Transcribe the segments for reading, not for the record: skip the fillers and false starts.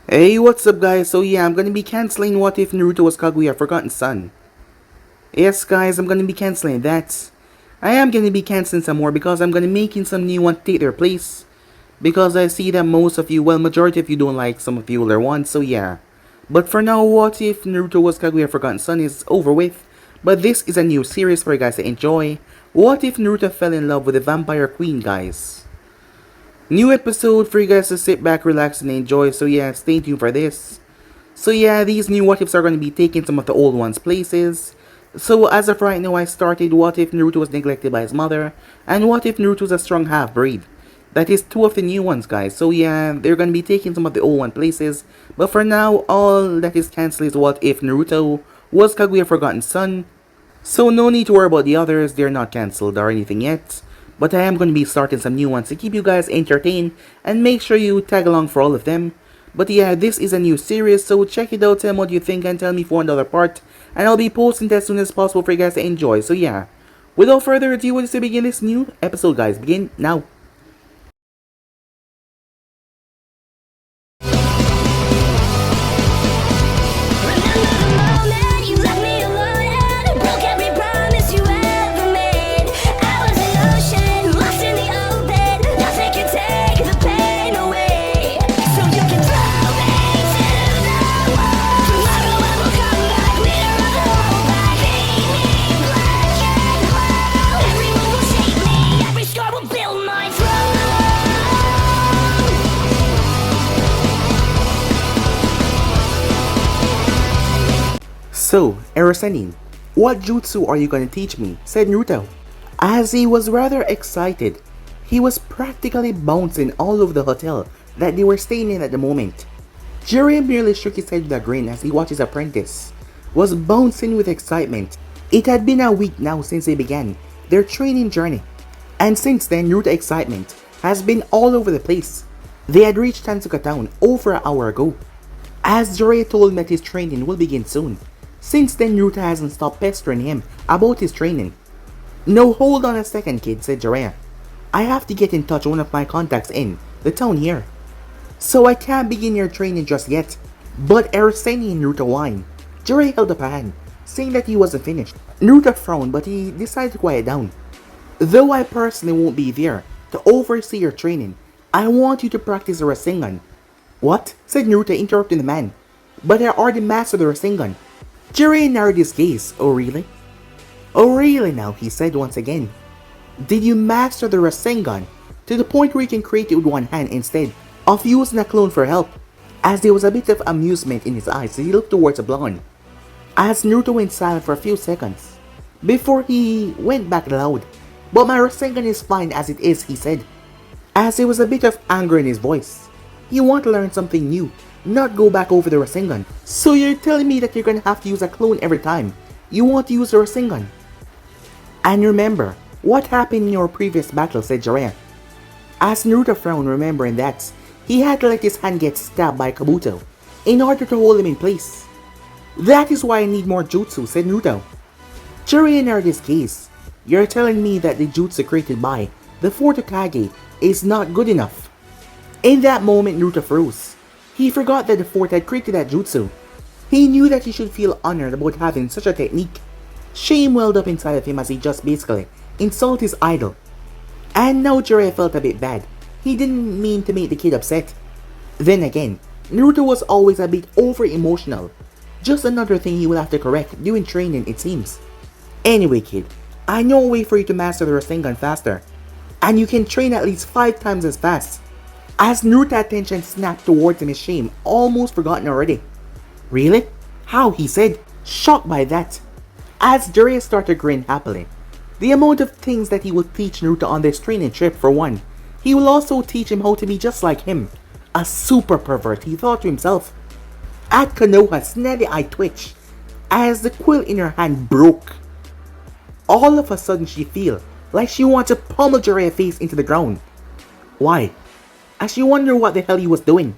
Hey, what's up guys? So yeah, I'm gonna be canceling What If Naruto Was Kaguya Forgotten Son. Yes guys, I'm gonna be canceling that. I am gonna be canceling some more because I'm gonna making some new ones take their place. Because I see that most of you, well majority of you don't like some of the older ones, so yeah. But for now, What If Naruto Was Kaguya Forgotten Son is over with. But this is a new series for you guys to enjoy. What if Naruto fell in love with the vampire queen, guys? New episode for you guys to sit back, relax, and enjoy. So yeah, stay tuned for this. So yeah, these new what ifs are going to be taking some of the old ones' places. So as of right now, I started What If Naruto was neglected by his mother, and What If Naruto was a strong half-breed. That is two of the new ones, guys. So yeah, they're going to be taking some of the old one places. But for now, all that is cancelled is What If Naruto was Kaguya Forgotten Son. So no need to worry about the others, they're not cancelled or anything yet. But I am going to be starting some new ones to keep you guys entertained and make sure you tag along for all of them. But yeah, this is a new series, so check it out, tell me what you think and tell me for another part. And I'll be posting it as soon as possible for you guys to enjoy, so yeah. Without further ado, let's begin this new episode, guys. Begin now. So, Erasenin, what jutsu are you gonna teach me? Said Naruto. As he was rather excited, he was practically bouncing all over the hotel that they were staying in at the moment. Jiraiya merely shook his head with a grin as he watched his apprentice was bouncing with excitement. It had been a week now since they began their training journey, and since then Naruto's excitement has been all over the place. They had reached Tansuka town over an hour ago. As Jiraiya told him that his training will begin soon. Since then, Naruto hasn't stopped pestering him about his training. No, hold on a second, kid, said Jiraiya. I have to get in touch with one of my contacts in the town here. So I can't begin your training just yet. But Eraseni and Naruto whined. Jiraiya held up a hand, saying that he wasn't finished. Naruto frowned, but he decided to quiet down. Though I personally won't be there to oversee your training, I want you to practice the Rasengan. What? Said Naruto, interrupting the man. But I already mastered the Rasengan. Jiraiya narrowed his gaze. Oh really? Oh really now, he said once again. Did you master the Rasengan to the point where you can create it with one hand instead of using a clone for help? As there was a bit of amusement in his eyes, he looked towards the blonde. As Naruto went silent for a few seconds, before he went back loud. But my Rasengan is fine as it is, he said. As there was a bit of anger in his voice. You want to learn something new, not go back over the Rasengan. So you're telling me that you're gonna have to use a clone every time you want to use the Rasengan? And remember, what happened in your previous battle, said Jiraiya. As Naruto frowned, remembering that he had to let his hand get stabbed by Kabuto in order to hold him in place. That is why I need more jutsu, said Naruto. Jiraiya narrowed his gaze. You're telling me that the jutsu created by the fourth Hokage is not good enough? In that moment, Naruto froze. He forgot that the fourth had created that jutsu. He knew that he should feel honored about having such a technique. Shame welled up inside of him as he just basically insulted his idol. And now Jiraiya felt a bit bad. He didn't mean to make the kid upset. Then again, Naruto was always a bit over emotional. Just another thing he will have to correct during training, it seems. Anyway kid, I know a way for you to master the Rasengan faster. And you can train at least 5 times as fast. As Naruto's attention snapped towards him, his shame almost forgotten already. Really? How? He said, shocked by that. As Jiraiya started to grin happily. The amount of things that he will teach Naruto on this training trip, for one. He will also teach him how to be just like him. A super pervert, he thought to himself. At Konoha's snazzy eye twitched as the quill in her hand broke. All of a sudden she feel like she wants to pummel Jiraiya's face into the ground. Why? As she wondered what the hell he was doing.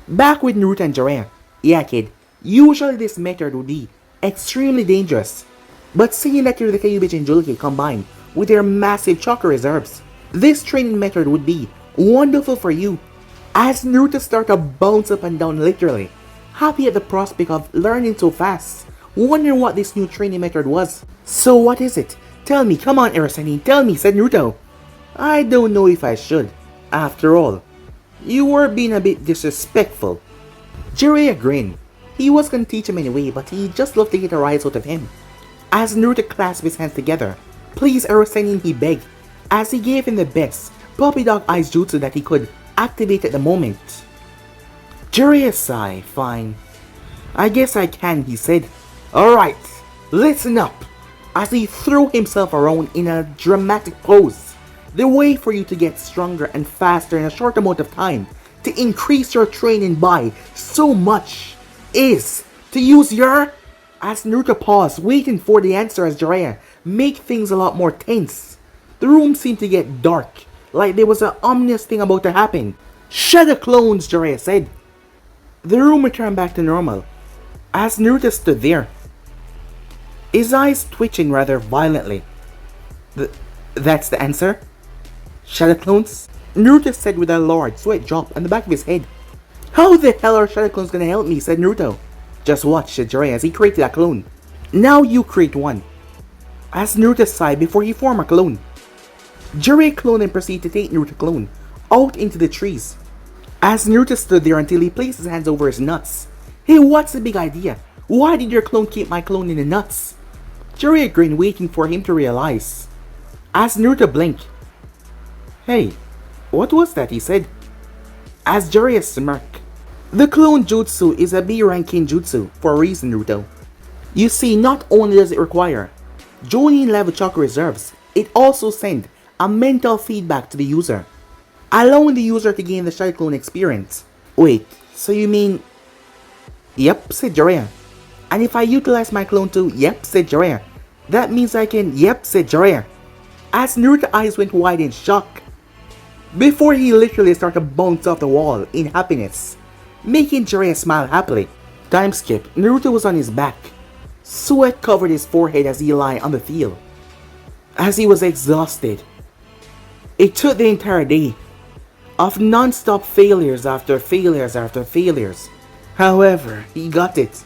Back with Naruto and Jiraiya. Yeah kid, usually this method would be extremely dangerous. But seeing that you're the Kyuubi and Juliki combined with their massive chakra reserves, this training method would be wonderful for you. as Naruto started to bounce up and down literally, happy at the prospect of learning so fast, wondering what this new training method was. So what is it? Tell me, come on Erasani, tell me, said Naruto. I don't know if I should. After all, you were being a bit disrespectful. Jiraiya grinned. He was gonna teach him anyway, but he just loved to get a rise out of him. As Naruto clasped his hands together, please Erasani, he begged, as he gave him the best puppy dog eyes jutsu that he could activate at the moment. Jiraiya sighed, fine. I guess I can, he said. Alright, listen up. As he threw himself around in a dramatic pose. The way for you to get stronger and faster in a short amount of time, to increase your training by so much, is to use your... As Naruto paused, waiting for the answer as Jiraiya made things a lot more tense. The room seemed to get dark, like there was an ominous thing about to happen. Shut the clones, Jiraiya said. The room returned back to normal, as Naruto stood there, his eyes twitching rather violently. That's the answer? Shadow clones? Naruto said with a large sweat drop on the back of his head. How the hell are shadow clones gonna help me, said Naruto. Just watch, said Jiraiya as he created a clone. Now you create one. As Naruto sighed before he formed a clone. Jiraiya cloned and proceeded to take Naruto clone out into the trees. As Naruto stood there until he placed his hands over his nuts. Hey, what's the big idea? Why did your clone keep my clone in the nuts? Jiraiya grinned, waiting for him to realize. As Naruto blinked. Hey, what was that, he said. As Jiraiya smirked. The clone jutsu is a B rank jutsu for a reason, Naruto. You see, not only does it require Jonin level chakra reserves, it also sends a mental feedback to the user, allowing the user to gain the shadow clone experience. Wait, so you mean... Yep, said Jiraiya. And if I utilize my clone too, yep, said Jiraiya. That means I can, yep, said Jiraiya. As Naruto's eyes went wide in shock, before he literally started to bounce off the wall in happiness, making Jiraiya smile happily. Time skip, Naruto was on his back. Sweat covered his forehead as he lay on the field, as he was exhausted. It took the entire day of non-stop failures after failures after failures. However, he got it.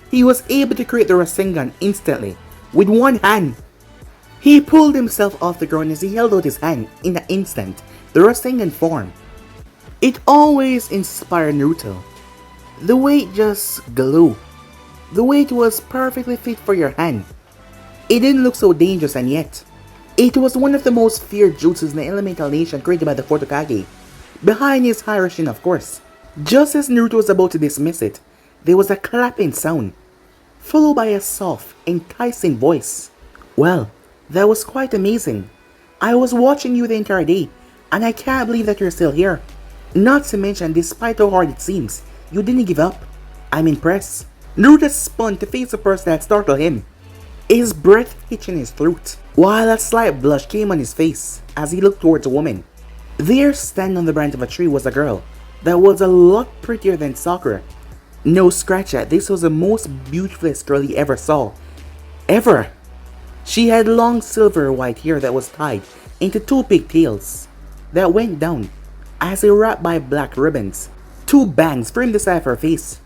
He was able to create the Rasengan instantly, with one hand. He pulled himself off the ground as he held out his hand in an instant, the Rasengan form. It always inspired Naruto. The way it just glowed. The way it was perfectly fit for your hand. It didn't look so dangerous, and yet it was one of the most feared jutsus in the elemental nation created by the fourth Hokage. Behind his Hiraishin, of course. Just as Naruto was about to dismiss it, there was a clapping sound, followed by a soft, enticing voice. Well, that was quite amazing. I was watching you the entire day, and I can't believe that you're still here. Not to mention, despite how hard it seems, you didn't give up. I'm impressed. Naruto spun to face the person that startled him, his breath hitching his throat, while a slight blush came on his face as he looked towards a woman. There, standing on the branch of a tree, was a girl that was a lot prettier than Sakura. No scratch at, this was the most beautifulest girl he ever saw. Ever! She had long silver white hair that was tied into two pigtails that went down as they were wrapped by black ribbons. Two bangs framed the side of her face.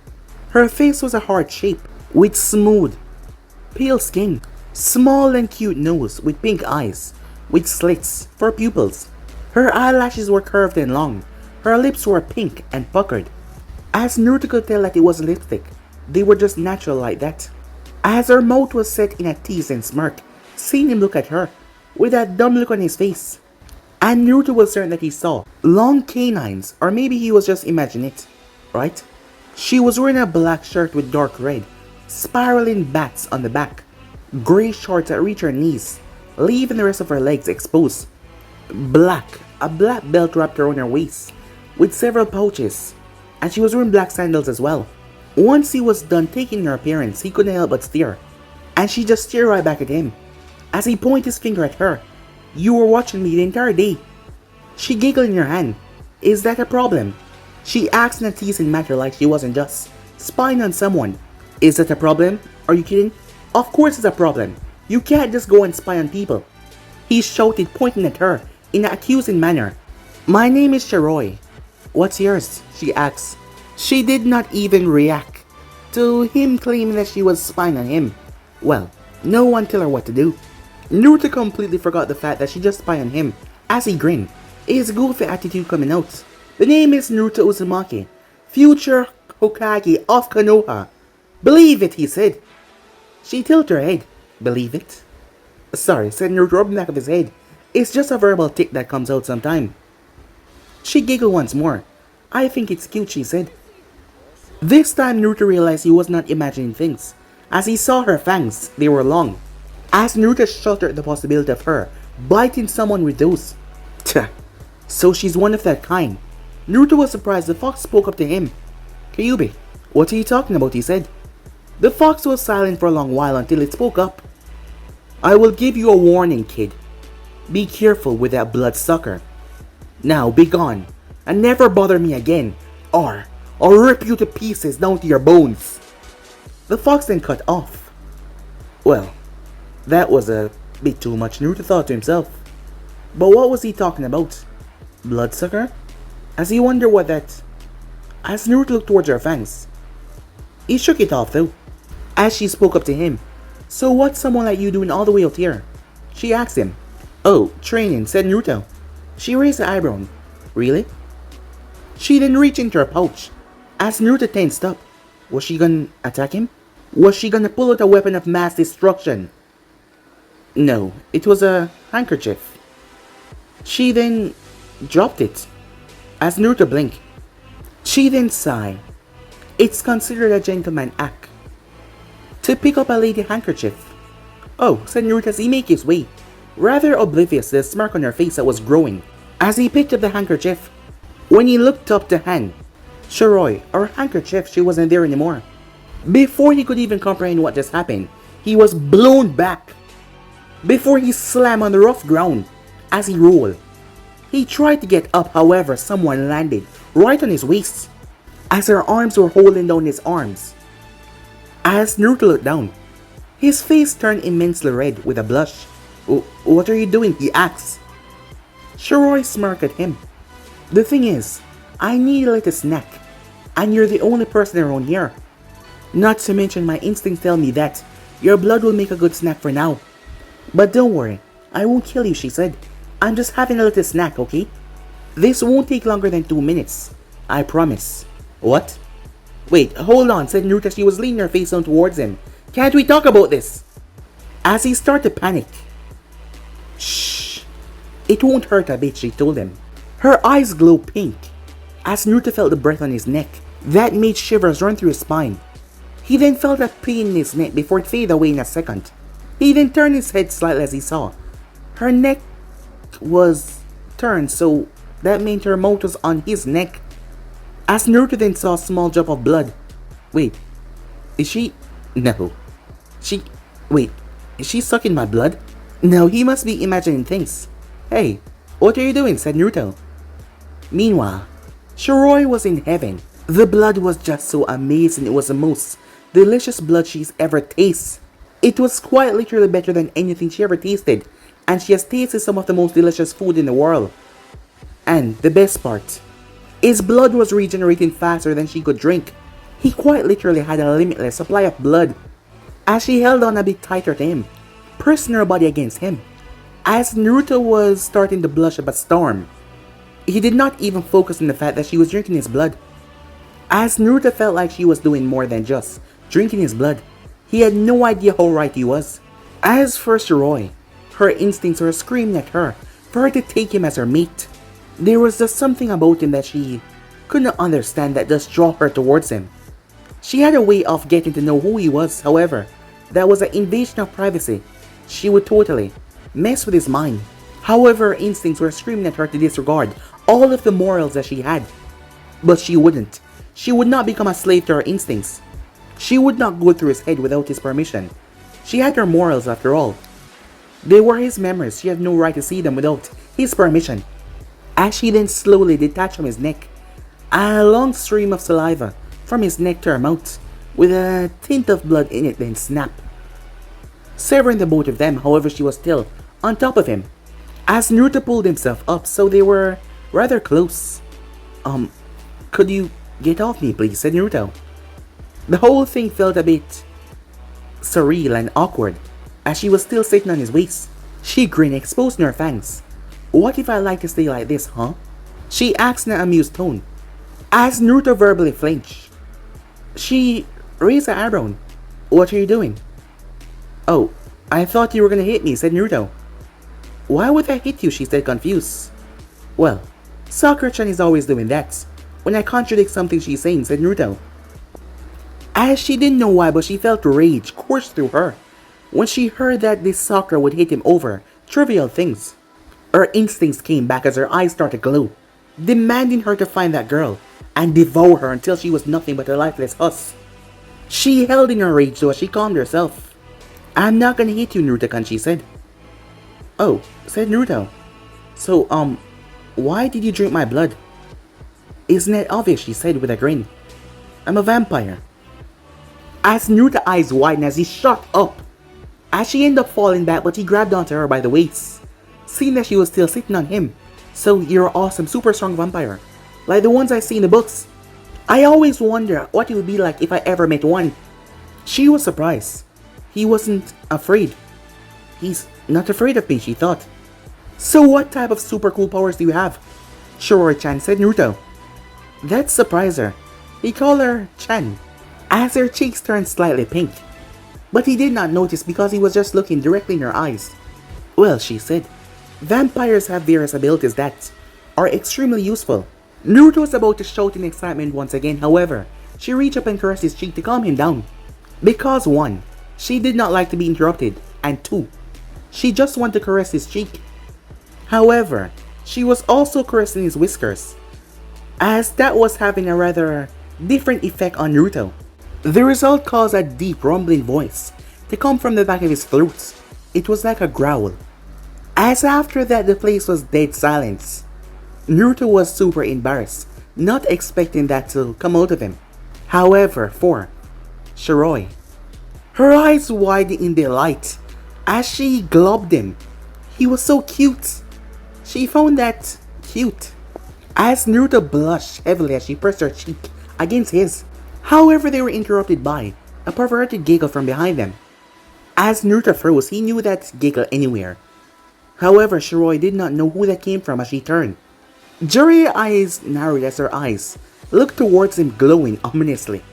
Her face was a heart shape with smooth, pale skin, small and cute nose with pink eyes with slits for pupils. Her eyelashes were curved and long. Her lips were pink and puckered. As Naruto could tell that it wasn't lipstick, they were just natural like that. As her mouth was set in a teasing smirk, seeing him look at her with that dumb look on his face. And Naruto was certain that he saw long canines, or maybe he was just imagining it, right? She was wearing a black shirt with dark red, spiraling bats on the back, grey shorts that reach her knees, leaving the rest of her legs exposed. A black belt wrapped around her waist, with several pouches, and she was wearing black sandals as well. Once he was done taking her appearance, he couldn't help but stare, and she just stared right back at him, as he pointed his finger at her. You were watching me the entire day. She giggled in her hand. Is that a problem? She asked in a teasing manner like she wasn't just spying on someone. Is that a problem? Are you kidding? Of course it's a problem. You can't just go and spy on people. He shouted, pointing at her in an accusing manner. My name is Shiroi. What's yours? She asks. She did not even react to him claiming that she was spying on him. Well, no one tell her what to do. Naruto completely forgot the fact that she just spied on him as he grinned, his goofy attitude coming out. The name is Naruto Uzumaki, future Hokage of Konoha. Believe it, he said. She tilted her head. Believe it? Sorry, said Naruto, rubbing the back of his head. It's just a verbal tick that comes out sometime. She giggled once more. I think it's cute, she said. This time Naruto realized he was not imagining things. As he saw her fangs, they were long. As Naruto shuddered at the possibility of her biting someone with those. Tch, so she's one of that kind. Naruto was surprised the fox spoke up to him. Kyubi, what are you talking about, he said. The fox was silent for a long while until it spoke up. I will give you a warning, kid. Be careful with that bloodsucker. Now be gone, and never bother me again, or I'll rip you to pieces down to your bones. The fox then cut off. Well, that was a bit too much, Naruto thought to himself. But what was he talking about? Bloodsucker? As he wondered what that... As Naruto looked towards her fangs, he shook it off though, as she spoke up to him. So what's someone like you doing all the way out here? She asked him. Oh, training, said Naruto. She raised her eyebrow. Really? She then reached into her pouch. As Naruto tensed up, was she gonna attack him? Was she gonna pull out a weapon of mass destruction? No, it was a handkerchief. She then dropped it. As Naruto blinked, she then sighed. It's considered a gentleman act to pick up a lady handkerchief. Oh, said Naruto as he made his way, rather oblivious to the smirk on her face that was growing as he picked up the handkerchief. When he looked up to hand, Shiroi, her handkerchief, she wasn't there anymore. Before he could even comprehend what just happened, he was blown back. Before he slammed on the rough ground as he rolled. He tried to get up, however, someone landed right on his waist as her arms were holding down his arms. As Naruto looked down, his face turned immensely red with a blush. What are you doing? He asked. Shiroi smirked at him. The thing is, I need a little snack, and you're the only person around here. Not to mention my instincts tell me that your blood will make a good snack for now. But don't worry, I won't kill you, she said. I'm just having a little snack, okay? This won't take longer than 2 minutes. I promise. What? Wait, hold on, said Naruto. She was leaning her face down towards him. Can't we talk about this? As he started to panic. Shh. It won't hurt a bit, she told him. Her eyes glowed pink as Naruto felt the breath on his neck. That made shivers run through his spine. He then felt a pain in his neck before it faded away in a second. He then turned his head slightly as he saw her neck was turned, so that meant her mouth was on his neck. As Naruto then saw a small drop of blood. Wait, is she... No. Wait, is she sucking my blood? No, he must be imagining things. Hey, what are you doing? Said Naruto. Meanwhile, Shiroi was in heaven. The blood was just so amazing. It was the most delicious blood she's ever tasted. It was quite literally better than anything she ever tasted, and she has tasted some of the most delicious food in the world. And the best part, his blood was regenerating faster than she could drink. He quite literally had a limitless supply of blood. As she held on a bit tighter to him, pressing her body against him, as Naruto was starting to blush up a storm, he did not even focus on the fact that she was drinking his blood. As Naruto felt like she was doing more than just drinking his blood, he had no idea how right he was. As for Shiroi, her instincts were screaming at her for her to take him as her mate. There was just something about him that she could not understand that just drew her towards him. She had a way of getting to know who he was, however, that was an invasion of privacy. She would totally mess with his mind. However, her instincts were screaming at her to disregard all of the morals that she had. But she wouldn't. She would not become a slave to her instincts. She would not go through his head without his permission. She had her morals after all. They were his memories. She had no right to see them without his permission. As she then slowly detached from his neck, a long stream of saliva from his neck to her mouth, with a tint of blood in it, then snapped, severing the both of them. However, she was still on top of him. As Naruto pulled himself up, so they were rather close. Could you get off me, please? Said Naruto. The whole thing felt a bit surreal and awkward, as she was still sitting on his waist. She grinned, exposing her fangs. What if I like to stay like this, huh? She asked in an amused tone. As Naruto verbally flinched, she raised her eyebrow. What are you doing? Oh, I thought you were gonna hit me, said Naruto. Why would I hit you? She said, confused. Well, Sakura-chan is always doing that. When I contradict something she's saying, said Naruto. As she didn't know why, but she felt rage course through her when she heard that this Sakura would hit him over trivial things. Her instincts came back as her eyes started to glow, demanding her to find that girl and devour her until she was nothing but a lifeless husk. She held in her rage though as she calmed herself. I'm not gonna hit you, Naruto-kun, she said. Oh, said Naruto. So, why did you drink my blood? Isn't it obvious, she said with a grin. I'm a vampire. As Naruto's eyes widened as he shot up, as she ended up falling back, but he grabbed onto her by the waist, seeing that she was still sitting on him. So you're an awesome, super strong vampire, like the ones I see in the books. I always wonder what it would be like if I ever met one. She was surprised. He wasn't afraid. He's not afraid of me, she thought. So what type of super cool powers do you have? Shiroi-chan, said Naruto. That surprised her. He called her Chan, as her cheeks turned slightly pink. But he did not notice because he was just looking directly in her eyes. Well, she said, vampires have various abilities that are extremely useful. Naruto was about to shout in excitement once again, however, she reached up and caressed his cheek to calm him down. Because 1, she did not like to be interrupted, and 2, she just wanted to caress his cheek. However, she was also caressing his whiskers, as that was having a rather different effect on Naruto. The result caused a deep rumbling voice to come from the back of his throat. It was like a growl. As after that the place was dead silence. Naruto was super embarrassed, not expecting that to come out of him. However, for Shiroi, her eyes widened in delight as she gloved him. He was so cute. She found that cute. As Naruto blushed heavily as she pressed her cheek against his. However, they were interrupted by a perverted giggle from behind them. As Naruto froze, he knew that giggle anywhere. However, Shiroi did not know who that came from as she turned. Jiraiya's eyes narrowed as her eyes looked towards him, glowing ominously.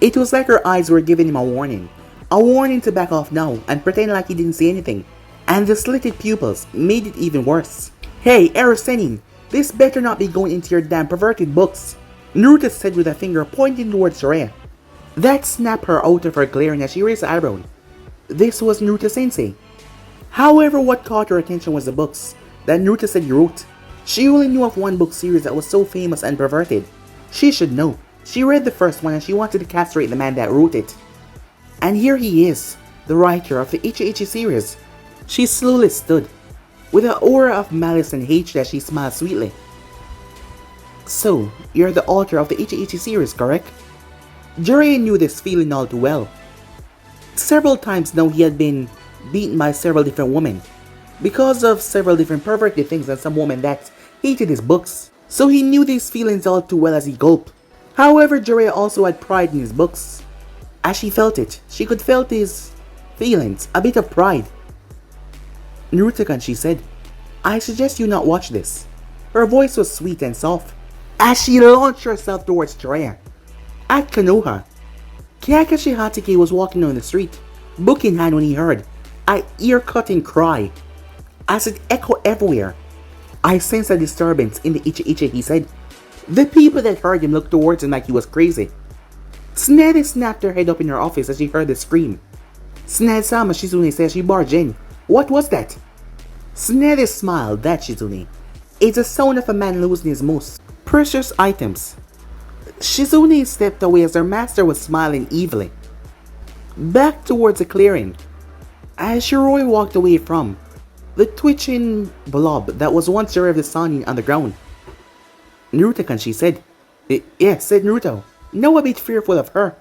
It was like her eyes were giving him a warning to back off now and pretend like he didn't see anything. And the slitted pupils made it even worse. Hey, Erosenin, this better not be going into your damn perverted books, Naruto said with a finger pointing towards Jiraiya. That snapped her out of her glaring as she raised her eyebrow. This was Naruto-sensei. However, what caught her attention was the books that Naruto said he wrote. She only knew of one book series that was so famous and perverted. She should know. She read the first one and she wanted to castrate the man that wrote it. And here he is, the writer of the Uchiha series. She slowly stood, with an aura of malice and hatred as she smiled sweetly. So, you're the author of the Uchiha series, correct? Jiraiya knew this feeling all too well. Several times now he had been beaten by several different women, because of several different perverted things and some women that hated his books. So he knew these feelings all too well as he gulped. However, Jiraiya also had pride in his books. As she felt it, she could feel his feelings, a bit of pride. Naruto-kun, she said, I suggest you not watch this. Her voice was sweet and soft, as she launched herself towards Jiraiya. At Konoha, Kakashi Hatake was walking on the street, book in hand when he heard an ear-cutting cry, as it echoed everywhere. I sensed a disturbance in the Uchiha, he said. The people that heard him looked towards him like he was crazy. Tsunade snapped her head up in her office as she heard the scream. Tsunade-sama, Shizune said as she barged in. What was that? Tsunade smiled. That, Shizune, it's the sound of a man losing his most precious items. Shizune stepped away as her master was smiling evilly, back towards the clearing, as Shiroi walked away from the twitching blob that was once Jiraiya the Sannin on the ground. Naruto-kun, she said. Yes, said Naruto, now a bit fearful of her.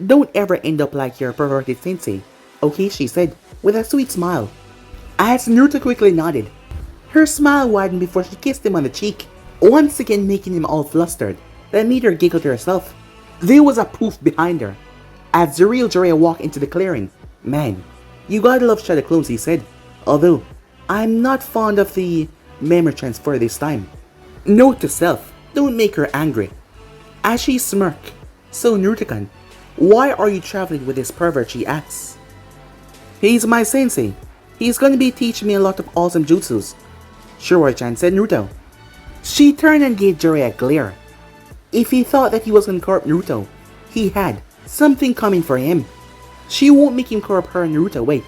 Don't ever end up like your perverted sensei, okay, she said, with a sweet smile. As Naruto quickly nodded, her smile widened before she kissed him on the cheek, once again making him all flustered. that made her giggle to herself. There was a poof behind her as the real Jiraiya walked into the clearing. "Man, you gotta love Shadow Clones," he said. "Although, I'm not fond of the memory transfer this time." Note to self, don't make her angry. As she smirked, "So Naruto-kun, why are you traveling with this pervert?" she asks. "He's my sensei. He's gonna be teaching me a lot of awesome jutsus," Shiroi-chan said Naruto. She turned and gave Jiraiya a glare. If he thought that he was gonna corrupt Naruto, he had something coming for him. She won't make him corrupt her and Naruto. Wait,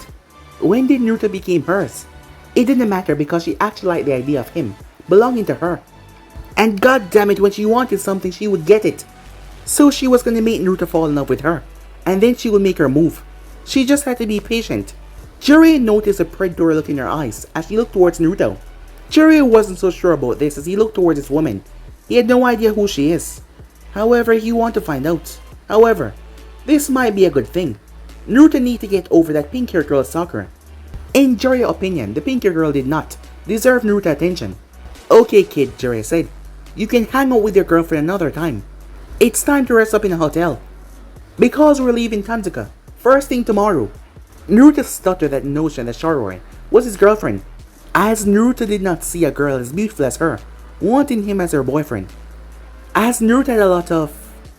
when did Naruto become hers? It didn't matter because she actually liked the idea of him belonging to her. And god damn it, when she wanted something, she would get it. So she was gonna make Naruto fall in love with her, and then she would make her move. She just had to be patient. Jiraiya noticed a predatory look in her eyes as she looked towards Naruto. Jiraiya wasn't so sure about this as he looked towards this woman. He had no idea who she is. However, he wanted to find out. However, this might be a good thing. Naruto need to get over that pink-haired girl Sakura. In Jiraiya's opinion, the pink-haired girl did not deserve Naruto's attention. "Okay kid," Jiraiya said. "You can hang out with your girlfriend another time. It's time to rest up in a hotel, because we're leaving Tanzuka first thing tomorrow." Naruto stuttered at the notion that Shiroi was his girlfriend, as Naruto did not see a girl as beautiful as her wanting him as her boyfriend. As Naruto had a lot of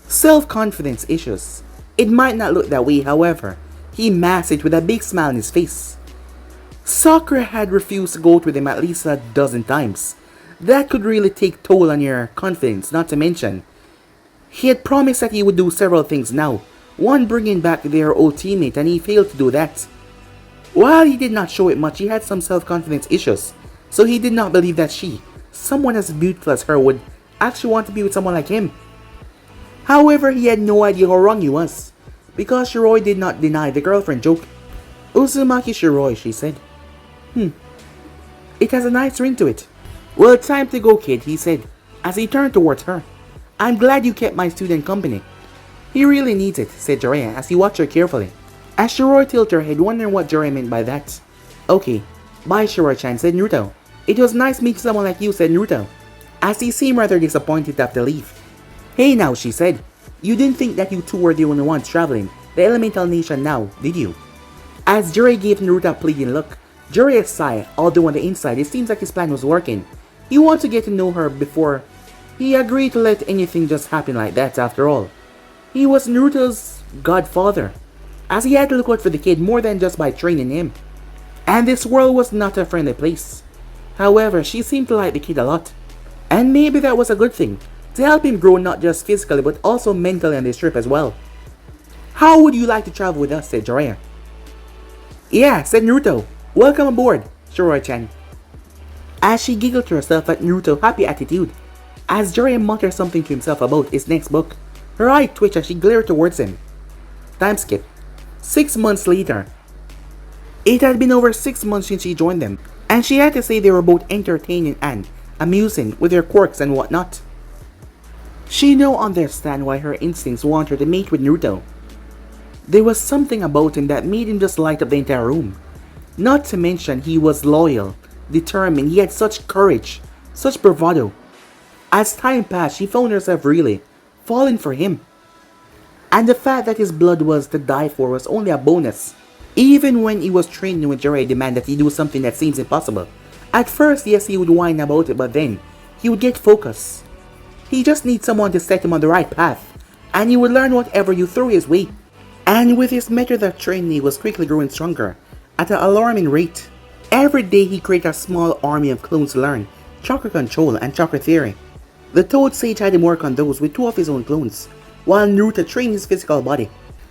self-confidence issues. It might not look that way, however, he masked it with a big smile on his face. Sakura had refused to go out with him at least a dozen times. That could really take toll on your confidence, not to mention he had promised that he would do several things now, one bringing back their old teammate, and he failed to do that. While he did not show it much, he had some self-confidence issues, so he did not believe that she, someone as beautiful as her, would actually want to be with someone like him. However, he had no idea how wrong he was, because Shiroi did not deny the girlfriend joke. "Uzumaki Shiroi," she said. It has a nice ring to it." "Well, time to go kid," he said, as he turned towards her. "I'm glad you kept my student company." "He really needs it," said Jiraiya as he watched her carefully. As Shiroi tilted her head, wondering what Jiraiya meant by that. "Okay, bye Shiroi-chan," said Naruto. "It was nice meeting someone like you," said Naruto, as he seemed rather disappointed to have to leave. "Hey now," she said. "You didn't think that you two were the only ones traveling the Elemental Nation now, did you?" As Jiraiya gave Naruto a pleading look, Jiraiya sighed, although on the inside it seems like his plan was working. He wanted to get to know her before he agreed to let anything just happen like that. After all, he was Naruto's godfather, as he had to look out for the kid more than just by training him. And this world was not a friendly place. However, she seemed to like the kid a lot, and maybe that was a good thing, to help him grow not just physically but also mentally on this trip as well. "How would you like to travel with us?" said Jiraiya. "Yeah," said Naruto. "Welcome aboard, Shiroi-chan." As she giggled to herself at Naruto's happy attitude, as Jiraiya muttered something to himself about his next book, her eye twitched as she glared towards him. Time skip. 6 months later. It had been over 6 months since she joined them, and she had to say they were both entertaining and amusing with their quirks and whatnot. She now understand why her instincts want her to mate with Naruto. There was something about him that made him just light up the entire room. Not to mention he was loyal, determined, he had such courage, such bravado. As time passed, she found herself really falling for him. And the fact that his blood was to die for was only a bonus. Even when he was training with Jiraiya demanded that he do something that seems impossible. At first, yes, he would whine about it, but then he would get focused. He just needs someone to set him on the right path, and he would learn whatever you throw his way. And with his method of training, he was quickly growing stronger at an alarming rate. Every day he created a small army of clones to learn chakra control and chakra theory. The Toad Sage had him work on those with 2 of his own clones, while Naruto trained his physical body.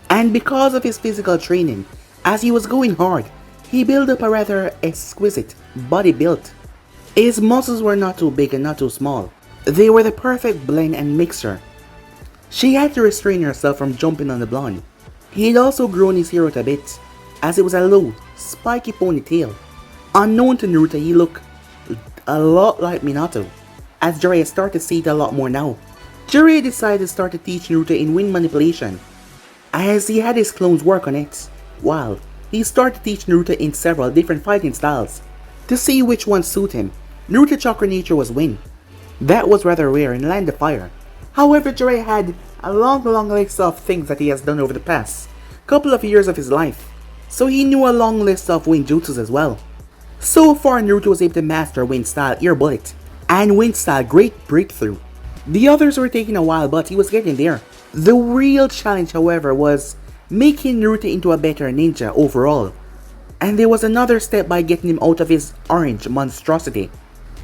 And because of his physical training, as he was going hard, he built up a rather exquisite body build. His muscles were not too big and not too small. They were the perfect blend and mixture. She had to restrain herself from jumping on the blonde. He had also grown his hair out a bit, as it was a low, spiky ponytail. Unknown to Naruto, he looked a lot like Minato, as Jiraiya started to see it a lot more now. Jiraiya decided to start to teach Naruto in wind manipulation, as he had his clones work on it, while he started to teach Naruto in several different fighting styles, to see which one suit him. Naruto's chakra nature was wind. That was rather rare in Land of Fire. However, Jiraiya had a long list of things that he has done over the past couple of years of his life, so he knew a long list of wind jutsus as well. So far, Naruto was able to master Wind Style Ear Bullet and Wind Style Great Breakthrough. The others were taking a while, but he was getting there. The real challenge, however, was making Naruto into a better ninja overall. And there was another step by getting him out of his orange monstrosity.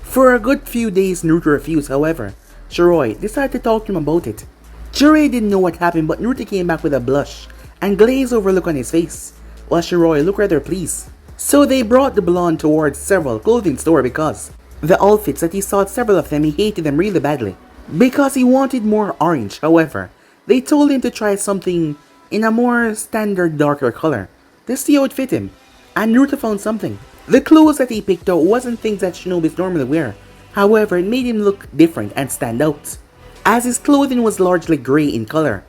For a good few days, Naruto refused, however. Jiraiya decided to talk to him about it. Jiraiya didn't know what happened, but Naruto came back with a blush and glazed over look on his face, while Jiraiya looked rather pleased. So they brought the blonde towards several clothing stores because the outfits that he saw at several of them, he hated them really badly. Because he wanted more orange, however, they told him to try something in a more standard darker color to see how it fit him, and Naruto found something. The clothes that he picked out wasn't things that shinobis normally wear, however it made him look different and stand out, as his clothing was largely grey in color,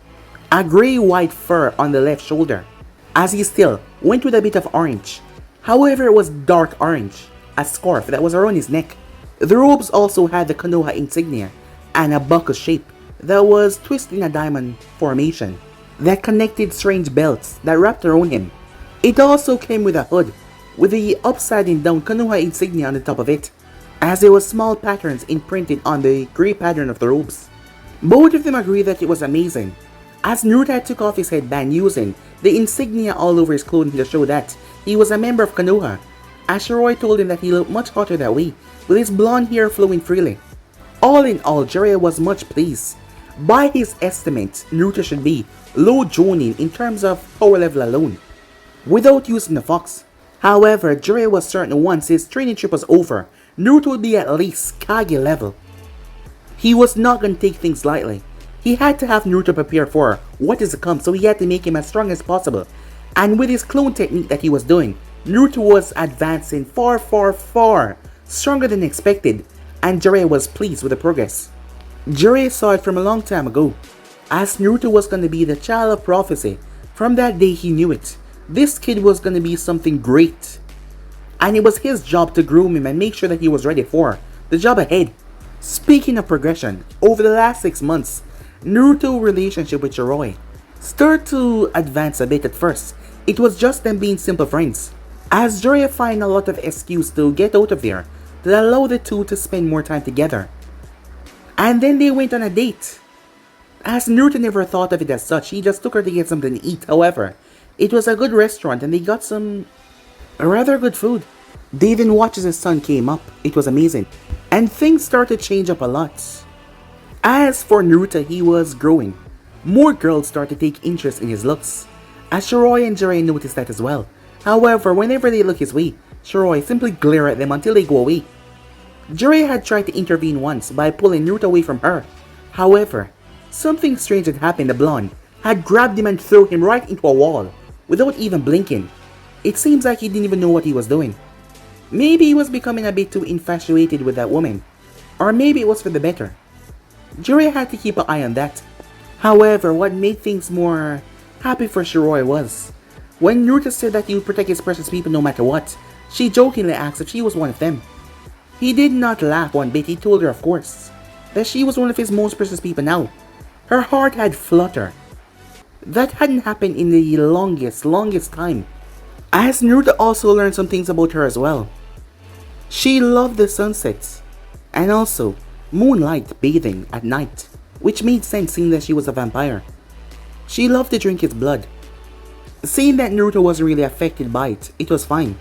a grey-white fur on the left shoulder, as he still went with a bit of orange, however it was dark orange, a scarf that was around his neck. The robes also had the Konoha insignia and a buckle shape that was twisted in a diamond formation that connected strange belts that wrapped around him. It also came with a hood with the upside down Konoha insignia on the top of it, as there was small patterns imprinted on the grey pattern of the robes. Both of them agreed that it was amazing, as Naruto took off his headband using the insignia all over his clothing to show that he was a member of Konoha, as Jiraiya told him that he looked much hotter that way, with his blonde hair flowing freely. All in all, Jiraiya was much pleased. By his estimate, Naruto should be low Jonin in terms of power level alone, without using the fox. However, Jiraiya was certain once his training trip was over, Naruto would be at least Kage level. He was not going to take things lightly. He had to have Naruto prepare for what is to come, so he had to make him as strong as possible. And with his clone technique that he was doing, Naruto was advancing far stronger than expected, and Jiraiya was pleased with the progress. Jiraiya saw it from a long time ago, as Naruto was going to be the child of prophecy. From that day he knew it. This kid was going to be something great, and it was his job to groom him and make sure that he was ready for the job ahead. Speaking of progression, over the last 6 months, Naruto's relationship with Jiraiya started to advance a bit. At first, it was just them being simple friends, as Jiraiya find a lot of excuse to get out of there that allow the two to spend more time together. And then they went on a date. As Naruto never thought of it as such, he just took her to get something to eat. However, it was a good restaurant and they got some rather good food. They even watched as his son came up. It was amazing. And things started to change up a lot. As for Naruto, he was growing. More girls started to take interest in his looks, as Jiraiya and Jiraiya noticed that as well. However, whenever they look his way, Jiraiya simply glare at them until they go away. Jiraiya had tried to intervene once by pulling Naruto away from her. However, something strange had happened. The blonde had grabbed him and threw him right into a wall without even blinking. It seems like he didn't even know what he was doing. Maybe he was becoming a bit too infatuated with that woman, or maybe it was for the better. Jiraiya had to keep an eye on that. However, what made things more happy for Jiraiya was when Naruto said that he would protect his precious people no matter what. She jokingly asked if she was one of them. He did not laugh one bit. He told her, of course, that she was one of his most precious people now. Her heart had fluttered. That hadn't happened in the longest time. As Naruto also learned some things about her as well. She loved the sunsets, and also moonlight bathing at night, which made sense seeing that she was a vampire. She loved to drink his blood. Seeing that Naruto wasn't really affected by it, it was fine.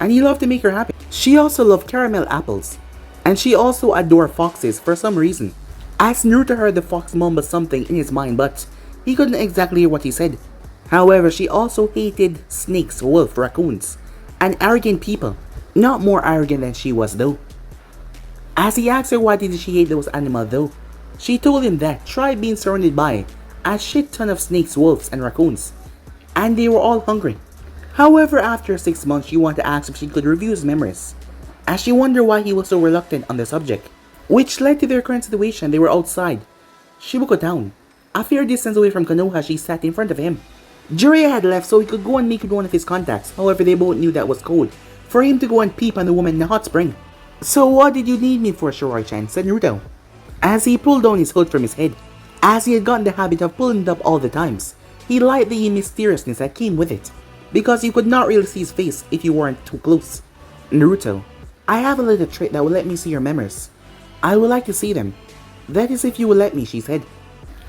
And he loved to make her happy. She also loved caramel apples, and she also adored foxes for some reason. As Naruto heard the fox mumble something in his mind, but he couldn't exactly hear what he said. However, she also hated snakes, wolves, raccoons, and arrogant people. Not more arrogant than she was though. As he asked her why did she hate those animals though, she told him that try being surrounded by a shit ton of snakes, wolves, and raccoons, and they were all hungry. However, after 6 months, she wanted to ask if she could review his memories, as she wondered why he was so reluctant on the subject, which led to their current situation. They were outside Shibuko Town, a fair distance away from Konoha. She sat in front of him. Jiraiya had left so he could go and meet with one of his contacts. However, they both knew that was cold for him to go and peep on the woman in the hot spring. So what did you need me for, Jiraiya-chan? Said Naruto, as he pulled down his hood from his head. As he had gotten the habit of pulling it up all the times, he liked the mysteriousness that came with it, because you could not really see his face if you weren't too close. Naruto, I have a little trick that will let me see your memories. I would like to see them. That is if you will let me, she said.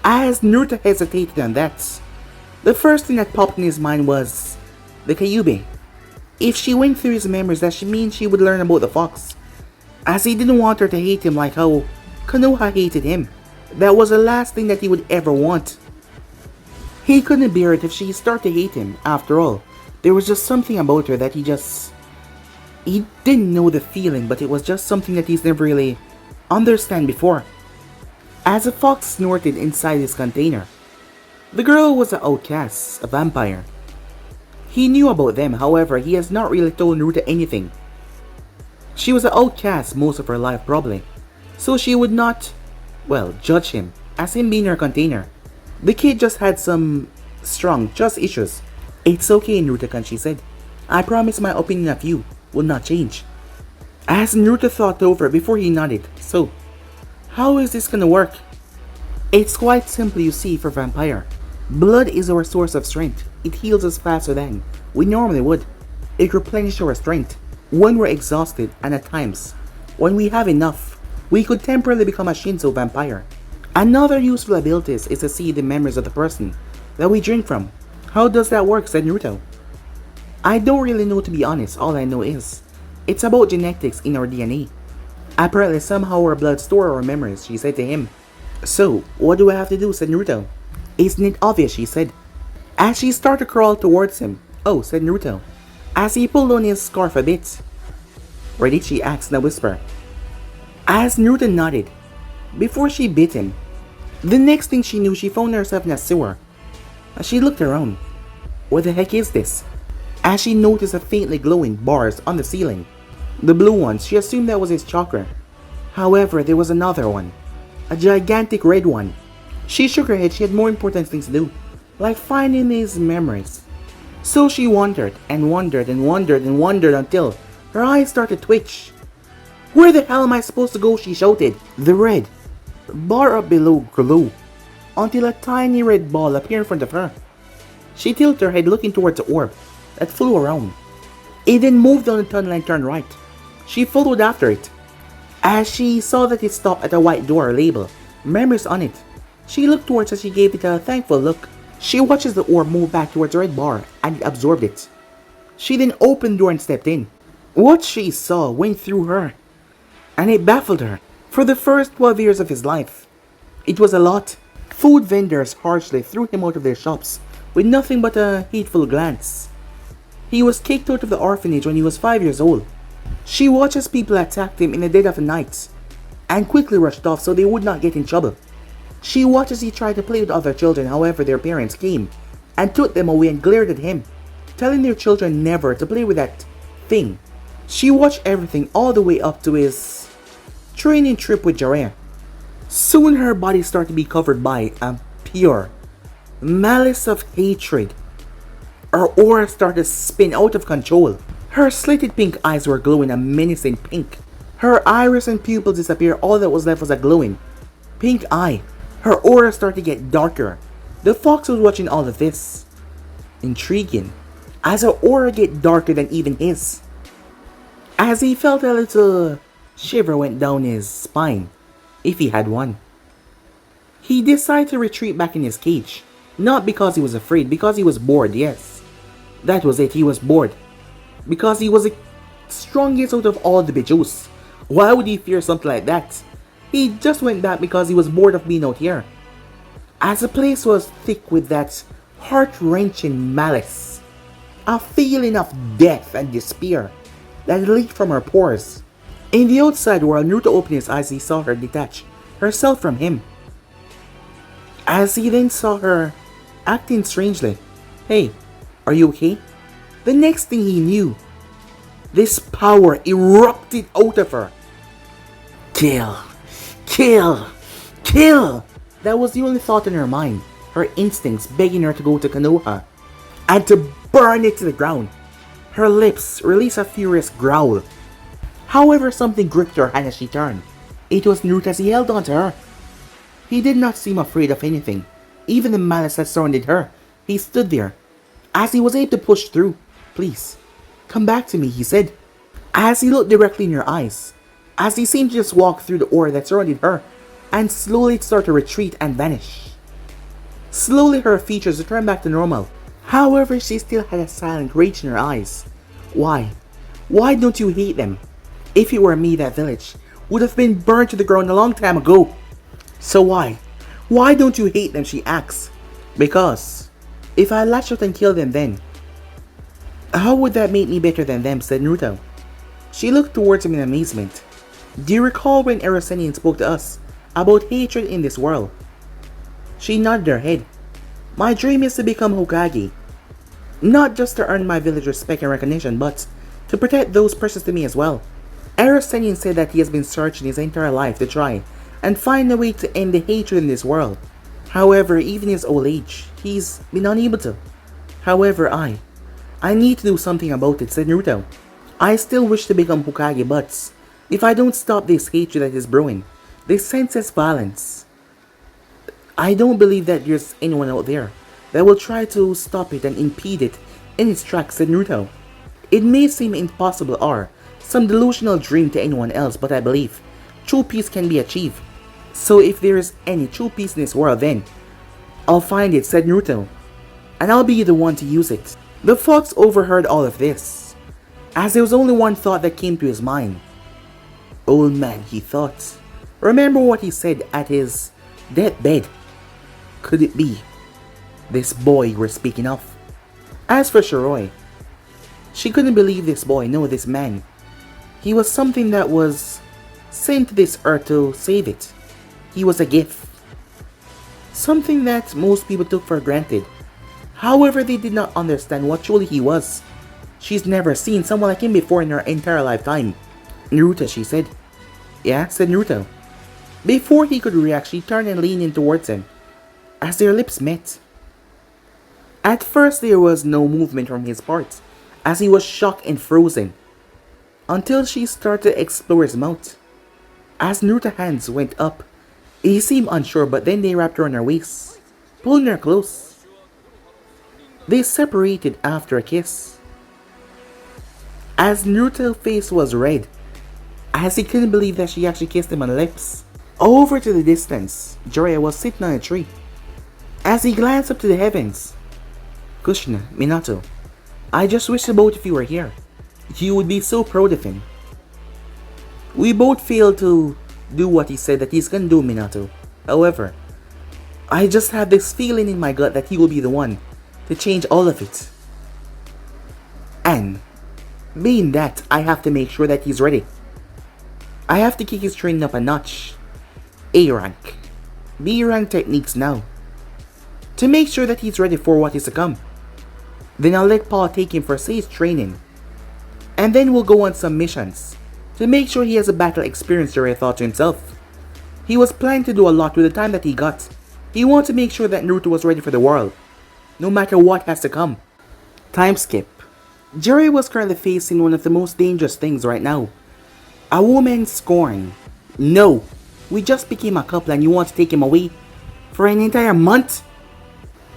As Naruto hesitated on that, the first thing that popped in his mind was the Kyuubi. If she went through his memories, that should mean she would learn about the fox. As he didn't want her to hate him like how Konoha hated him. That was the last thing that he would ever want. He couldn't bear it if she started to hate him. After all, there was just something about her that he didn't know the feeling, but it was just something that he's never really understand before. As a fox snorted inside his container, the girl was an outcast, a vampire. He knew about them, however, he has not really told Naruto anything. She was an outcast most of her life probably, so she would not, judge him, as him being her container. The kid just had some strong trust issues. It's okay, Naruto-kun, she said. I promise my opinion of you will not change. As Naruto thought over before he nodded, so, how is this gonna work? It's quite simple, you see, for vampire. Blood is our source of strength. It heals us faster than we normally would. It replenishes our strength when we're exhausted, and at times, when we have enough, we could temporarily become a Shinzo vampire. Another useful ability is to see the memories of the person that we drink from. How does that work? Said Naruto. I don't really know, to be honest. All I know is it's about genetics in our DNA. Apparently somehow our blood store our memories, she said to him. So, what do I have to do? Said Naruto. Isn't it obvious? She said. As she started to crawl towards him. Oh, said Naruto, as he pulled on his scarf a bit. Ready? She asked in a whisper. As Naruto nodded, before she bit him, the next thing she knew, she found herself in a sewer. As she looked around, what the heck is this? As she noticed a faintly glowing bars on the ceiling. The blue ones, she assumed that was his chakra. However, there was another one. A gigantic red one. She shook her head. She had more important things to do, like finding his memories. So she wondered and wondered and wondered and wondered until her eyes started to twitch. Where the hell am I supposed to go? She shouted. The red bar up below grew until a tiny red ball appeared in front of her. She tilted her head, looking towards the orb that flew around. It then moved down the tunnel and turned right. She followed after it. As she saw that it stopped at a white door label, memories on it, she looked towards as she gave it a thankful look. She watched as the orb moved back towards the red bar and it absorbed it. She then opened the door and stepped in. What she saw went through her, and it baffled her. For the first 12 years of his life, it was a lot. Food vendors harshly threw him out of their shops with nothing but a hateful glance. He was kicked out of the orphanage when he was 5 years old. She watched as people attacked him in the dead of the night and quickly rushed off so they would not get in trouble. She watched as he tried to play with other children, however their parents came and took them away and glared at him, telling their children never to play with that thing. She watched everything all the way up to his training trip with Jiraiya. Soon her body started to be covered by a pure malice of hatred. Her aura started to spin out of control. Her slitted pink eyes were glowing a menacing pink. Her iris and pupils disappeared. All that was left was a glowing pink eye. Her aura started to get darker. The fox was watching all of this. Intriguing, as her aura get darker than even his. As he felt a little shiver went down his spine, if he had one. He decided to retreat back in his cage. Not because he was afraid, because he was bored, yes. That was it, he was bored. Because he was the strongest out of all the Bijus. Why would he fear something like that? He just went back because he was bored of being out here. As the place was thick with that heart-wrenching malice. A feeling of death and despair that leaked from her pores. In the outside world, Naruto opened his eyes. He saw her detach herself from him. As he then saw her acting strangely. Hey, are you okay? The next thing he knew, this power erupted out of her. Kill, kill, kill! That was the only thought in her mind. Her instincts begging her to go to Konoha and to burn it to the ground. Her lips released a furious growl. However, something gripped her hand as she turned. It was Naruto as he held on to her. He did not seem afraid of anything, even the malice that surrounded her. He stood there, as he was able to push through. "Please, come back to me," he said, as he looked directly in her eyes, as he seemed to just walk through the aura that surrounded her, and slowly start to retreat and vanish. Slowly her features returned back to normal. However, she still had a silent rage in her eyes. Why? Why don't you hate them? If it were me, that village would have been burned to the ground a long time ago. So why? Why don't you hate them, she asks. Because if I lash out and kill them then, how would that make me better than them, said Naruto. She looked towards him in amazement. Do you recall when Erosenian spoke to us about hatred in this world? She nodded her head. My dream is to become Hokage. Not just to earn my village respect and recognition, but to protect those precious to me as well. Erosenian said that he has been searching his entire life to try and find a way to end the hatred in this world. However, even in his old age, he's been unable to. However, I need to do something about it, said Naruto. I still wish to become Hokage, but if I don't stop this hatred that is brewing, this senseless violence, I don't believe that there's anyone out there that will try to stop it and impede it in its tracks, said Naruto. It may seem impossible or some delusional dream to anyone else, but I believe true peace can be achieved. So if there is any true peace in this world, then I'll find it, said Naruto, and I'll be the one to use it. The fox overheard all of this, as there was only one thought that came to his mind. Old man, he thought. Remember what he said at his deathbed. Could it be this boy we're speaking of? As for Shiroi, she couldn't believe this boy, no, this man. He was something that was sent to this earth to save it. He was a gift. Something that most people took for granted. However, they did not understand what truly he was. She's never seen someone like him before in her entire lifetime. Naruto, she said. Yeah, said Naruto. Before he could react, she turned and leaned in towards him, as their lips met. At first, there was no movement from his part, as he was shocked and frozen, until she started to explore his mouth. As Naruto's hands went up, he seemed unsure, but then they wrapped around her waist, pulling her close. They separated after a kiss. As Naruto's face was red, as he couldn't believe that she actually kissed him on the lips. Over to the distance, Jiraiya was sitting on a tree. As he glanced up to the heavens, Kushina, Minato, I just wish the both of you were here. You would be so proud of him. We both failed to do what he said that he's gonna do, Minato. However, I just have this feeling in my gut that he will be the one to change all of it. And being that, I have to make sure that he's ready. I have to kick his training up a notch. A rank, B rank techniques now, to make sure that he's ready for what is to come. Then I'll let Paul take him for safe training, and then we'll go on some missions to make sure he has a battle experience, Jiraiya thought to himself. He was planning to do a lot with the time that he got. He wanted to make sure that Naruto was ready for the world, no matter what has to come. Time skip. Jiraiya was currently facing one of the most dangerous things right now. A woman's scorn. No, we just became a couple and you want to take him away for an entire month?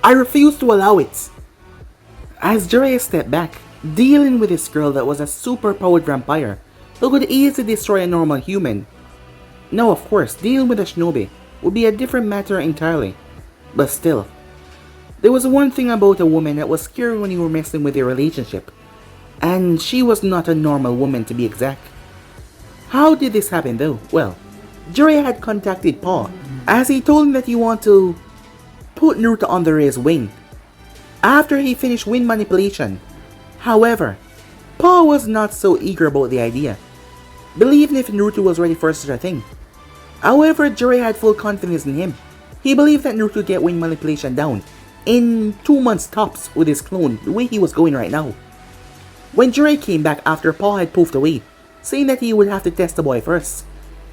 I refuse to allow it. As Jiraiya stepped back, dealing with this girl that was a super-powered vampire who could easily destroy a normal human. Now, of course, dealing with a shinobi would be a different matter entirely. But still, there was one thing about a woman that was scary when you were messing with their relationship. And she was not a normal woman, to be exact. How did this happen though? Well, Jiraiya had contacted Paul, as he told him that he wanted to put Naruto under his wing after he finished wind manipulation. However, Paul was not so eager about the idea, believing if Naruto was ready for such a thing. However, Jiraiya had full confidence in him. He believed that Naruto would get wind manipulation down in 2 months tops with his clone, the way he was going right now. When Jiraiya came back after Paul had poofed away, saying that he would have to test the boy first,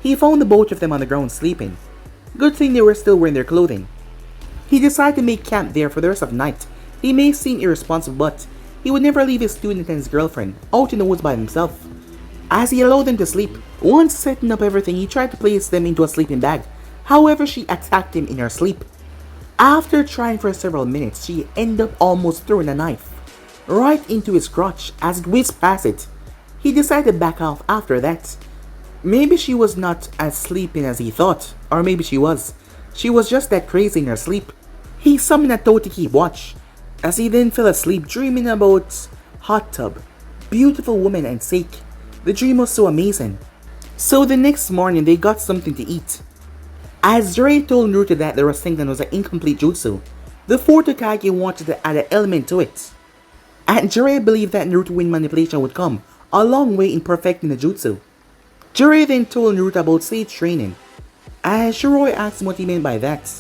he found the both of them on the ground sleeping. Good thing they were still wearing their clothing. He decided to make camp there for the rest of the night. He may seem irresponsible, but he would never leave his student and his girlfriend out in the woods by himself. As he allowed them to sleep, once setting up everything, he tried to place them into a sleeping bag. However, she attacked him in her sleep. After trying for several minutes, she ended up almost throwing a knife right into his crotch as it whizzed past it. He decided to back off after that. Maybe she was not as sleeping as he thought, or maybe she was. She was just that crazy in her sleep. He summoned a toad to keep watch, as he then fell asleep dreaming about hot tub, beautiful woman and sake. The dream was so amazing. So the next morning they got something to eat. As Jiraiya told Naruto that the Rasengan was an incomplete jutsu, the fourth Hokage wanted to add an element to it. And Jiraiya believed that Naruto wind manipulation would come a long way in perfecting the jutsu. Jiraiya then told Naruto about sage training, as Shiroi asked him what he meant by that.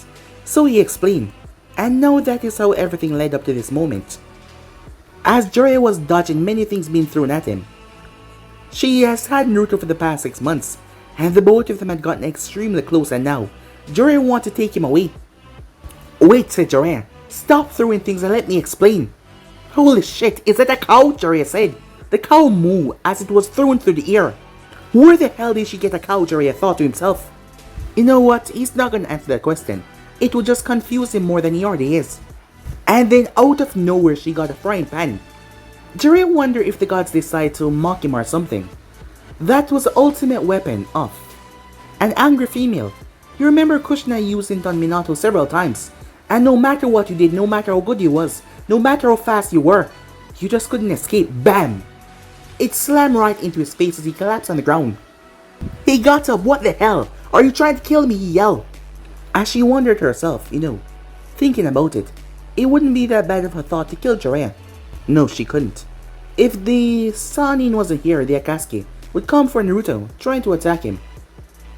So he explained, and now that is how everything led up to this moment. As Jiraiya was dodging many things being thrown at him. She has had Naruto for the past 6 months, and the both of them had gotten extremely close, and now Jiraiya wanted to take him away. Wait, said Jiraiya, stop throwing things and let me explain. Holy shit, is that a cow? Jiraiya said. The cow moved as it was thrown through the air. Where the hell did she get a cow? Jiraiya thought to himself. You know what, he's not gonna answer that question. It would just confuse him more than he already is. And then out of nowhere she got a frying pan. Jiraiya wondered if the gods decided to mock him or something. That was the ultimate weapon of an angry female. You remember Kushina used it on Minato several times. And no matter what you did, no matter how good you was, no matter how fast you were, you just couldn't escape. Bam! It slammed right into his face as he collapsed on the ground. He got up. What the hell? Are you trying to kill me? He yelled. As she wondered herself, thinking about it, it wouldn't be that bad of a thought to kill Jiraiya. No, she couldn't. If the Sannin wasn't here, the Akatsuki would come for Naruto, trying to attack him.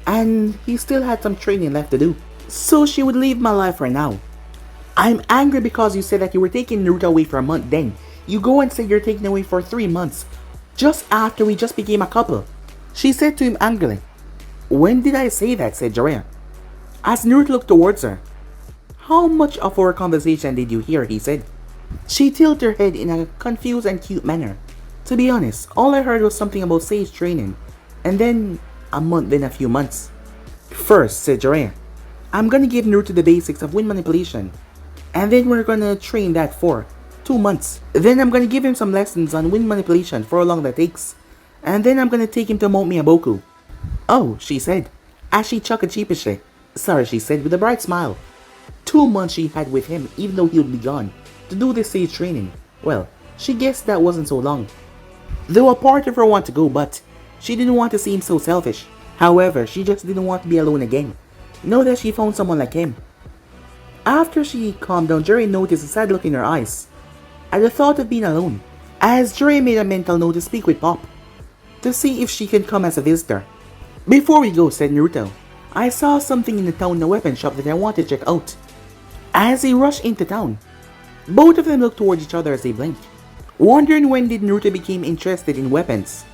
And he still had some training left to do. So she would leave my life for now. I'm angry because you said that you were taking Naruto away for a month, then you go and say you're taking away for 3 months, just after we just became a couple. She said to him angrily. When did I say that? Said Jiraiya. As Naruto looked towards her. How much of our conversation did you hear? He said. She tilted her head in a confused and cute manner. To be honest, all I heard was something about sage training, and then a month, then a few months. First, said Jiraiya, I'm gonna give Naruto the basics of wind manipulation, and then we're gonna train that for 2 months. Then I'm gonna give him some lessons on wind manipulation for how long that takes, and then I'm gonna take him to Mount Miyaboku. Oh, she said, as she chuckled sheepishly. Sorry, she said with a bright smile. 2 months she had with him, even though he would be gone, to do this sage training. Well, she guessed that wasn't so long. Though a part of her wanted to go, but she didn't want to seem so selfish. However, she just didn't want to be alone again, now that she found someone like him. After she calmed down, Jiraiya noticed a sad look in her eyes at the thought of being alone, as Jiraiya made a mental note to speak with Pop, to see if she can come as a visitor. Before we go, said Naruto, I saw something in the town in a weapon shop that I want to check out. As he rushed into town, both of them looked towards each other as they blinked, wondering when did Naruto became interested in weapons.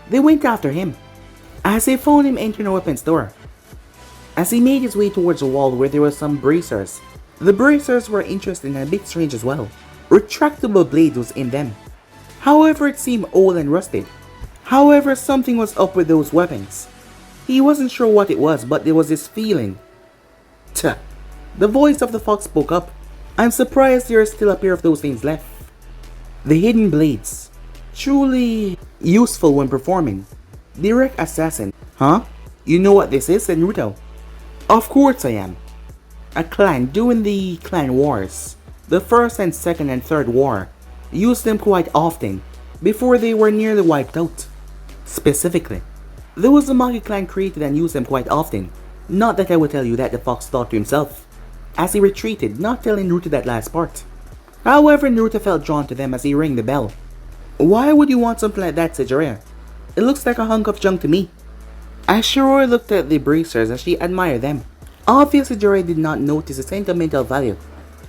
They went after him, as they found him entering a weapons store. As he made his way towards a wall where there were some bracers, the bracers were interesting and a bit strange as well. Retractable blades was in them. However, it seemed old and rusted. However, something was up with those weapons. He wasn't sure what it was, but there was this feeling. Tuh. The voice of the fox spoke up. I'm surprised there are still a pair of those things left. The hidden blades. Truly useful when performing. Direct assassin. Huh? You know what this is? Said Naruto. Of course I am. A clan doing the clan wars. The first and second and third war. Used them quite often, before they were nearly wiped out. Specifically, there was a Maki clan created and used them quite often. Not that I would tell you that, the fox thought to himself, as he retreated, not telling Naruto that last part. However, Naruto felt drawn to them as he rang the bell. Why would you want something like that? Said Jiraiya. It looks like a hunk of junk to me. As Shiroi looked at the bracers as she admired them, obviously Jiraiya did not notice the sentimental value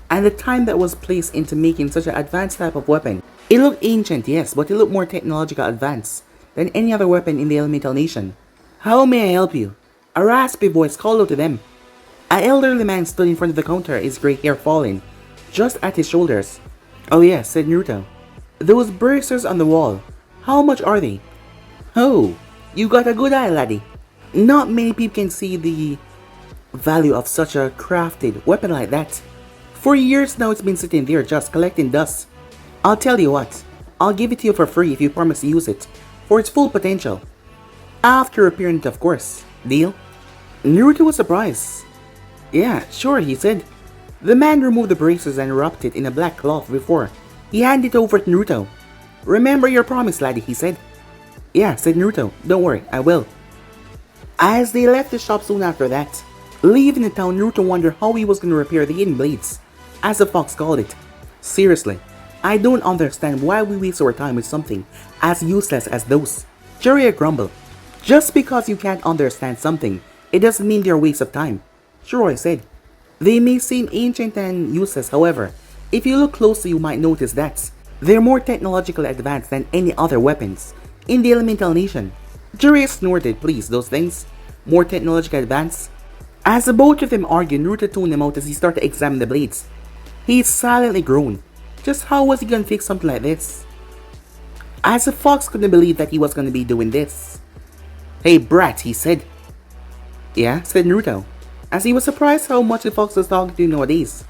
and the time that was placed into making such an advanced type of weapon. It looked ancient, yes, but it looked more technological advanced than any other weapon in the elemental nation. How may I help you? A raspy voice called out to them. An elderly man stood in front of the counter, his grey hair falling just at his shoulders. Oh yes, said Naruto. Those bracers on the wall, how much are they? Oh, you got a good eye, laddie. Not many people can see the value of such a crafted weapon like that. For years now it's been sitting there just collecting dust. I'll tell you what, I'll give it to you for free if you promise to use it for its full potential. After repairing it, of course. Deal? Naruto was surprised. Yeah, sure, he said. The man removed the braces and wrapped it in a black cloth before he handed it over to Naruto. Remember your promise, laddie, he said. Yeah, said Naruto. Don't worry, I will. As they left the shop soon after that, leaving the town, Naruto wondered how he was going to repair the hidden blades, as the fox called it. Seriously, I don't understand why we waste our time with something as useless as those. Jiraiya grumbled. Just because you can't understand something, it doesn't mean they're a waste of time. Shiroi said. They may seem ancient and useless, however, if you look closely you might notice that they're more technologically advanced than any other weapons in the elemental nation. Jiraiya snorted. Please, those things? More technologically advanced? As the both of them argued, Naruto tuned him out as he started to examine the blades. He silently groaned. Just how was he gonna fix something like this? As the fox couldn't believe that he was gonna be doing this. Hey brat, he said. Yeah, said Naruto, as he was surprised how much the fox was talking to nowadays.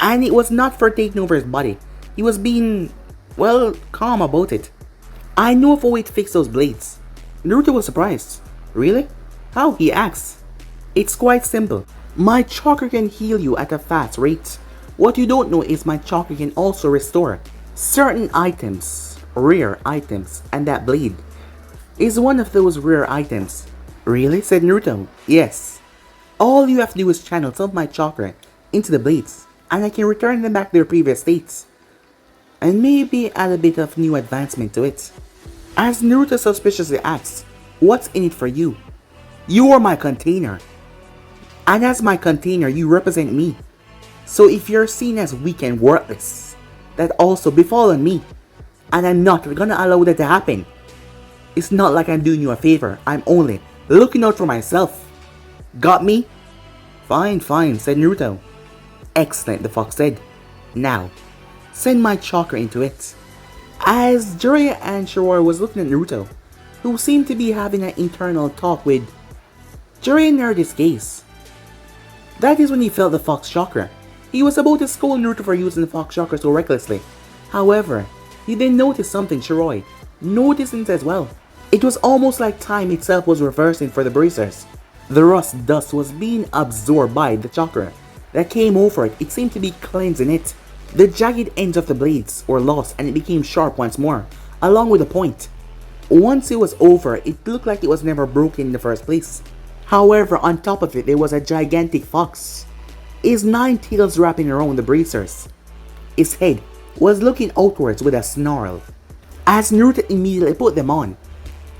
And it was not for taking over his body. He was being, well, calm about it. I know of a way to fix those blades. Naruto was surprised. Really? How? He asked. It's quite simple. My chakra can heal you at a fast rate. What you don't know is my chakra can also restore certain items, rare items, and that blade is one of those rare items. Really? Said Naruto. Yes. All you have to do is channel some of my chakra into the blades, and I can return them back to their previous states, and maybe add a bit of new advancement to it. As Naruto suspiciously asked, what's in it for you? You are my container. And as my container, you represent me. So if you're seen as weak and worthless, that also befallen me. And I'm not gonna allow that to happen. It's not like I'm doing you a favor. I'm only looking out for myself. Got me? Fine, fine, said Naruto. Excellent, the fox said. Now, send my chakra into it. As Jiraiya and Shiroi was looking at Naruto, who seemed to be having an internal talk with, Jiraiya narrowed his gaze. That is when he felt the fox chakra. He was about to scold Naruto for using the fox chakra so recklessly. However, he then noticed something. Shiroi noticed it as well. It was almost like time itself was reversing for the bracers. The rust dust was being absorbed by the chakra that came over it. It seemed to be cleansing it. The jagged ends of the blades were lost and it became sharp once more, along with the point. Once it was over, it looked like it was never broken in the first place. However, on top of it there was a gigantic fox, his 9 tails wrapping around the bracers. His head was looking outwards with a snarl. As Naruto immediately put them on,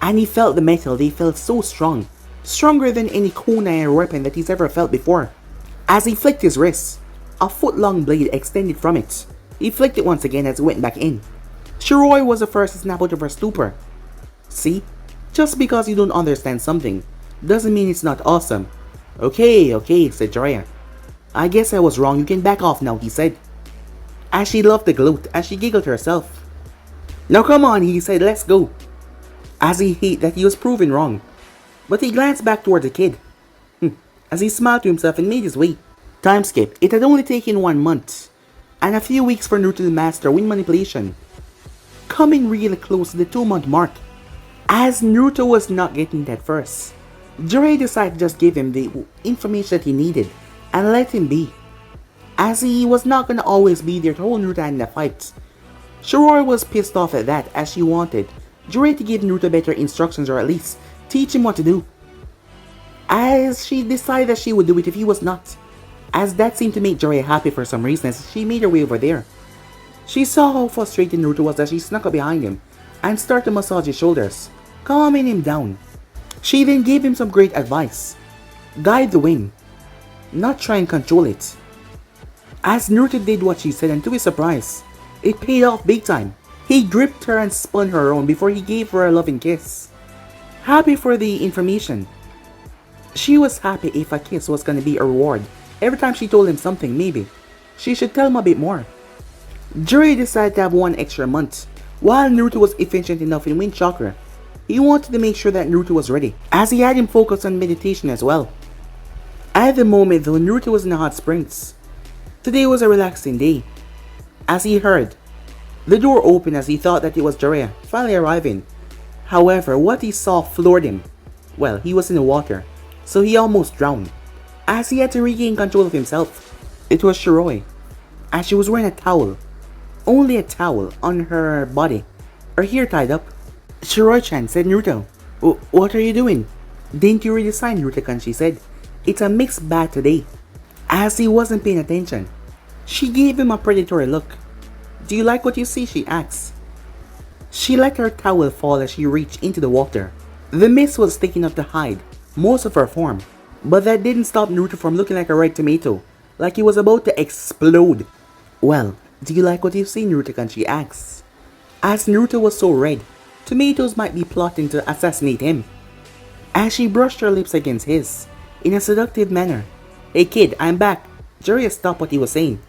and he felt the metal, they felt so strong, stronger than any kunai weapon that he's ever felt before. As he flicked his wrist, a foot-long blade extended from it. He flicked it once again as it went back in. Shiroi was the first to snap out of her stupor. See, just because you don't understand something doesn't mean it's not awesome. Okay, said Jiraiya. I guess I was wrong, you can back off now, he said, as she loved the gloat as she giggled to herself. Now come on, he said, let's go. As he hated that he was proven wrong, but he glanced back toward the kid. As he smiled to himself and made his way. Time skip. It had only taken 1 month, and a few weeks for Naruto to master wind manipulation, coming really close to the 2-month mark. As Naruto was not getting that first, Jiraiya decided to just give him the information that he needed and let him be, as he was not gonna always be there to hold Naruto in the fight. Shiroi was pissed off at that, as she wanted Jiraiya to give Naruto better instructions or at least teach him what to do, as she decided that she would do it if he was not, as that seemed to make Jiraiya happy for some reason. As she made her way over there, she saw how frustrated Naruto was as she snuck up behind him and started to massage his shoulders, calming him down. She then gave him some great advice. Guide the wind, not try and control it. As Naruto did what she said, and to his surprise, it paid off big time. He gripped her and spun her around before he gave her a loving kiss. Happy for the information. She was happy if a kiss was gonna be a reward. Every time she told him something, maybe she should tell him a bit more. Jiraiya decided to have 1 extra month. While Naruto was efficient enough in wind chakra, he wanted to make sure that Naruto was ready, as he had him focus on meditation as well. At the moment though, Naruto was in a hot springs. Today was a relaxing day. As he heard, the door opened as he thought that it was Jiraiya finally arriving. However, what he saw floored him. Well, he was in the water, so he almost drowned. As he had to regain control of himself, it was Shiroi, as she was wearing a towel. Only a towel on her body, her hair tied up. Shiroi-chan said, Naruto, what are you doing? Didn't you read the sign, Naruto-kun? She said, it's a mixed bag today. As he wasn't paying attention, she gave him a predatory look. Do you like what you see? She asked. She let her towel fall as she reached into the water. The mist was thick enough to hide most of her form, but that didn't stop Naruto from looking like a red tomato, like he was about to explode. Well, do you like what you see, Naruto-kun? She asked. As Naruto was so red, tomatoes might be plotting to assassinate him. As she brushed her lips against his, in a seductive manner. Hey kid, I'm back. Jiraiya stopped what he was saying.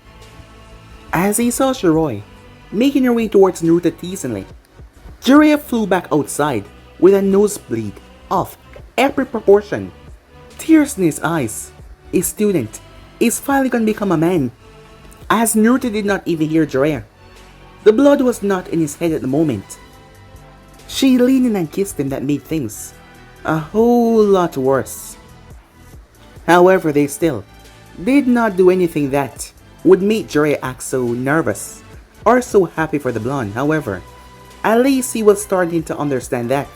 As he saw Shiroi, making her way towards Naruto teasingly, Jiraiya flew back outside with a nosebleed of epic proportion. Tears in his eyes. A student is finally gonna become a man. As Naruto did not even hear Jiraiya. The blood was not in his head at the moment. She leaned in and kissed him that made things a whole lot worse. However, they still did not do anything that would make Jiraiya act so nervous or so happy for the blonde. However, at least he was starting to understand that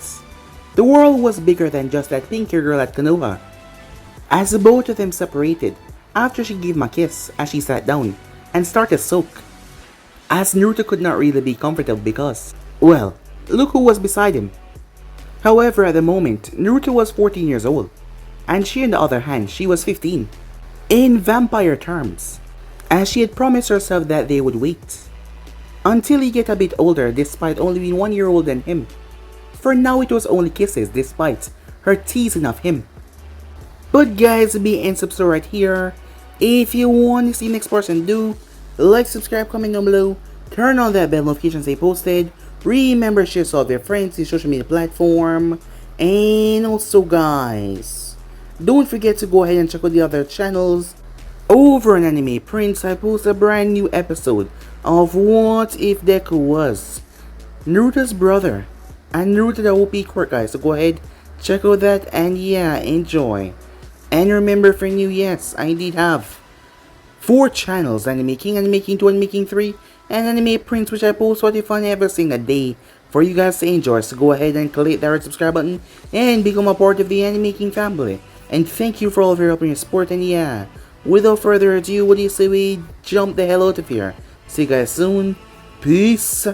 the world was bigger than just that pink girl at Konoha. As the both of them separated, after she gave him a kiss as she sat down and started to soak. As Naruto could not really be comfortable because, well, look who was beside him. However, at the moment, Naruto was 14 years old, and she on the other hand, she was 15. In vampire terms, as she had promised herself that they would wait until he get a bit older despite only being 1 year older than him. For now it was only kisses despite her teasing of him. But guys, be and subscribe right here. If you want to see the next person, do like, subscribe, comment down below, turn on that bell notification say posted. Remember, share this with your friends in social media platform. And also guys, don't forget to go ahead and check out the other channels. Over on Anime Prince, I post a brand new episode of What If Deku Was Naruto's brother and Naruto the OP quirk, guys. So go ahead, check out that, and yeah, enjoy. And remember, for new, yes, I did have 4 channels: Anime King, Anime King 2, Anime King 3, and Anime Prince, which I post what if fun every single day for you guys to enjoy. So go ahead and click that red subscribe button and become a part of the Anime King family. And thank you for all of your help and your support. And yeah, without further ado, what do you say we jump the hell out of here? See you guys soon. Peace.